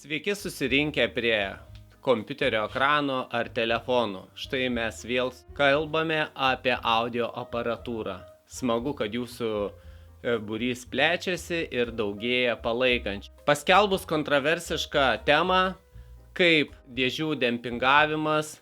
Sveiki susirinkę prie kompiuterio ekrano ar telefonų. Štai mes vėl kalbame apie audio aparatūrą. Smagu, kad jūsų būrys plečiasi ir daugėja palaikančių. Paskelbus kontroversišką temą, kaip dėžių dempingavimas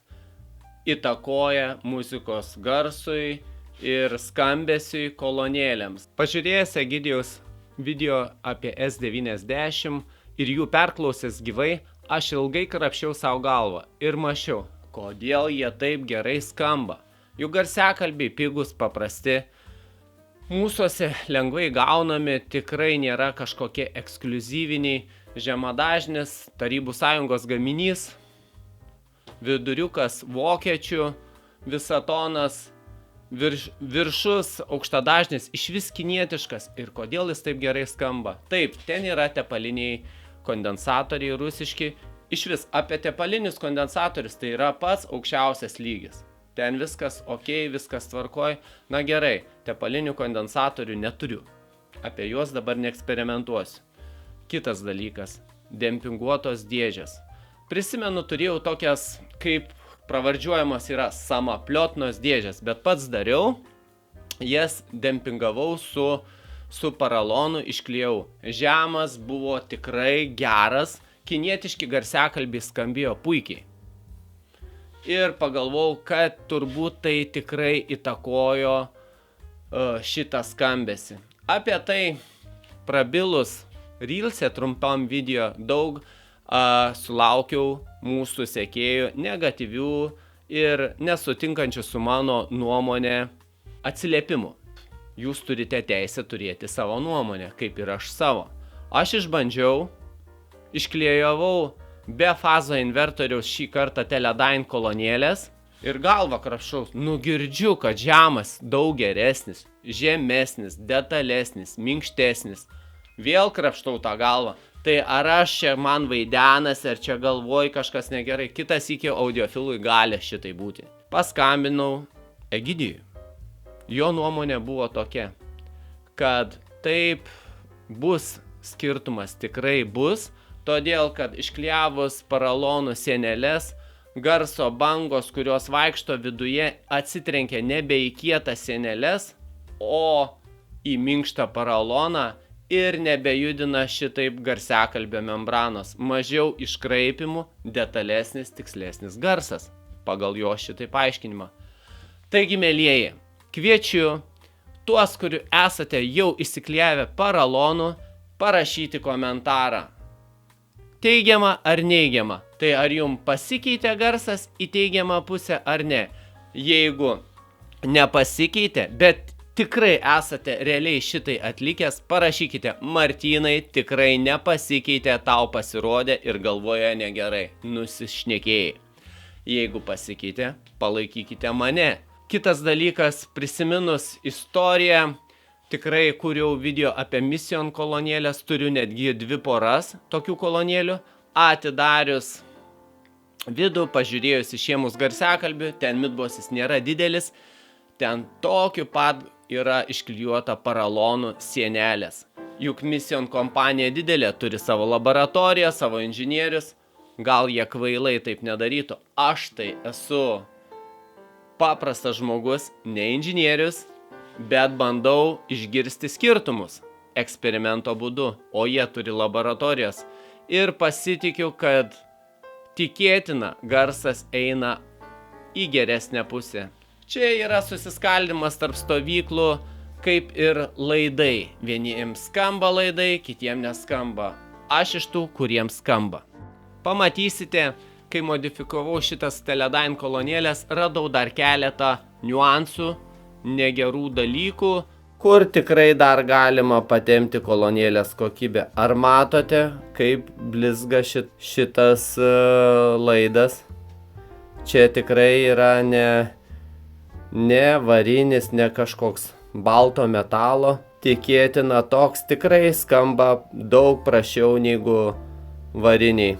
įtakoja muzikos garsui ir skambesiui kolonėlėms. Pažiūrėjęs Egidijaus video apie S90 ir jų perklausęs gyvai, aš ilgai krapščiau savo galvą ir mąsčiau, kodėl jie taip gerai skamba. Jų garsiakalbiai pigus, paprasti, mūsuose lengvai gaunami, tikrai nėra kažkokie ekskliuzyviniai, žemadažnis, Tarybų Sąjungos gaminys, viduriukas vokiečių, visatonas, viršus aukštadažnis, išvis kinietiškas. Ir kodėl jis taip gerai skamba? Taip, ten yra tepaliniai kondensatoriai rusiški. Išvis apie tepalinius kondensatorius tai yra pats aukščiausias lygis. Ten viskas ok, viskas tvarkoj. Na gerai, tepalinių kondensatorių neturiu. Apie juos dabar neeksperimentuosiu. Kitas dalykas – dempinguotos dėžės. Prisimenu, turėjau tokias, kaip pravardžiuojamos yra samapliotnos dėžės, bet pats dariau, jas dempingavau su paralonu, išklijau. Žemas buvo tikrai geras, kinietiški garsiakalbiai skambėjo puikiai. Ir pagalvojau, kad turbūt tai tikrai įtakojo šitą skambesį. Apie tai prabilus Reels'e trumpam video daug sulaukiau mūsų sekėjų negatyvių ir nesutinkančių su mano nuomonė atsiliepimų. Jūs turite teisę turėti savo nuomonę, kaip ir aš savo. Aš išbandžiau, išklijavau be fazo invertoriaus šį kartą Teledyne kolonėlės ir galvą krapščiau. Nugirdžiu, kad žemas daug geresnis, žemesnis, detalesnis, minkštesnis. Vėl krapštau tą galvą. Tai ar aš čia man vaidenas, ar čia galvoj kažkas negerai, kitas iki audiofilui gali šitai būti. Paskambinau Egidijui. Jo nuomonė buvo tokia, kad taip bus skirtumas, tikrai bus, todėl kad išklijavus paralonų sienelės, garso bangos, kurios vaikšto viduje, atsitrenkia nebe į kietas sienelės, o į minkštą paraloną ir nebejudina šitaip garsiakalbio membranos. Mažiau iškraipimų, detalesnis, tikslesnis garsas, pagal jo šitaip aiškinimą. Taigi, mielieji, kviečiu tuos, kurių esate jau įsiklijavę paralonų, parašyti komentarą. Teigiamą ar neigiamą. Tai ar jums pasikeitė garsas į teigiamą pusę ar ne. Jeigu nepasikeitė, bet tikrai esate realiai šitai atlikęs, parašykite: Martynai, tikrai nepasikeitė, tau pasirodė ir galvoje negerai, nusišnekėjai. Jeigu pasikeitė, palaikykite mane. Kitas dalykas, prisiminus istoriją, tikrai kūriau video apie Mission kolonėlės, turiu netgi 2 poras tokių kolonėlių. Atidarius vidų, pažiūrėjus išėmus garsiakalbių, ten midbosis nėra didelis, ten tokiu pat yra išklijuota paralonų sienelės. Juk Mission kompanija didelė, turi savo laboratoriją, savo inžinierius. Gal jie kvailai taip nedarytų. Aš tai esu paprastas žmogus, ne inžinierius, bet bandau išgirsti skirtumus eksperimento būdu, o jie turi laboratorijas. Ir pasitikiu, kad tikėtina garsas eina į geresnę pusę. Čia yra susiskaldimas tarp stovyklų, kaip ir laidai. Vieniems skamba laidai, kitiems neskamba. Aš iš tų, kuriems skamba. Pamatysite, kai modifikavau šitas Teledyne kolonėlės, radau dar keletą niuansų, negerų dalykų, kur tikrai dar galima patempti kolonėlės kokybę. Ar matote, kaip blizga šitas laidas? Čia tikrai yra ne varinis, ne kažkoks balto metalo. Tikėtina, toks tikrai skamba daug prasčiau negu variniai.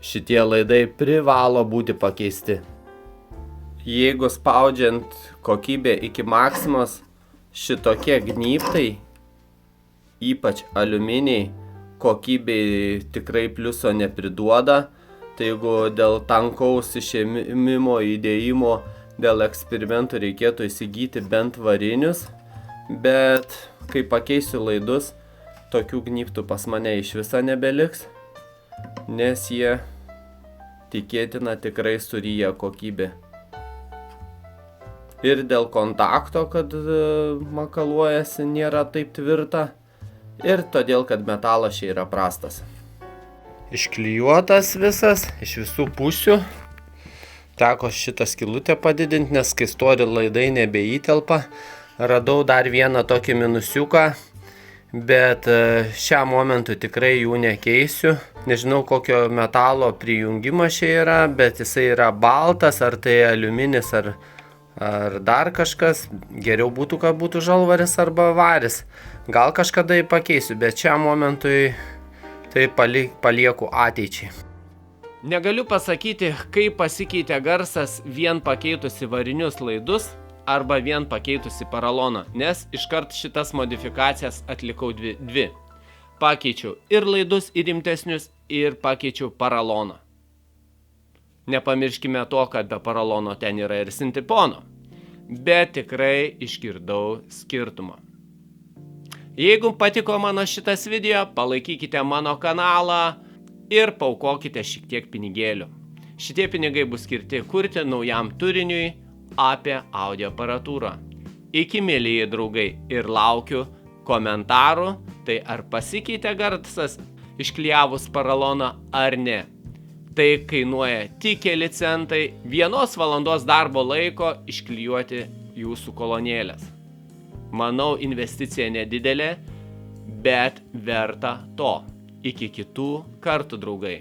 Šitie laidai privalo būti pakeisti. Jeigu spaudžiant kokybę iki maksimos, šitokie gnyptai, ypač aliuminiai, kokybei tikrai pliuso nepriduoda. Tai jeigu dėl tankaus išėmimo įdėjimo, dėl eksperimentų reikėtų įsigyti bent varinius, bet kai pakeisiu laidus, tokių gnybtų pas mane iš viso nebeliks, nes jie tikėtina tikrai suryja kokybė. Ir dėl kontakto, kad makaluojasi, nėra taip tvirta, ir todėl, kad metalas čia yra prastas. Išklijuotas visas, iš visų pusių. Teko šitą skylutę padidinti, nes kai stori laidai nebeįtelpa. Radau dar vieną tokį minusiuką, bet šiam momentui tikrai jų nekeisiu. Nežinau, kokio metalo prijungimas čia yra, bet jisai yra baltas, ar tai aliuminis, ar dar kažkas. Geriau būtų, kad būtų žalvaris arba varis. Gal kažkada jį pakeisiu, bet šiam momentui tai palieku ateičiai. Negaliu pasakyti, kaip pasikeitė garsas vien pakeitusi varinius laidus arba vien pakeitusi paraloną, nes iškart šitas modifikacijas atlikau dvi. Pakeičiau ir laidus į rimtesnius ir pakeičiau paraloną. Nepamirškime to, kad be paralono ten yra ir sintipono, bet tikrai išgirdau skirtumą. Jeigu patiko mano šitas video, palaikykite mano kanalą ir paaukokite šiek tiek pinigėlių. Šitie pinigai bus skirti kurti naujam turiniui apie audio aparatūrą. Iki, mielieji draugai, ir laukiu komentarų, tai ar pasikeitė garsas išklijavus paraloną ar ne. Tai kainuoja tik keli centai, 1 valandos darbo laiko išklijuoti jūsų kolonėlės. Manau, investicija nedidelė, bet verta to. Iki kitų kartų, draugai.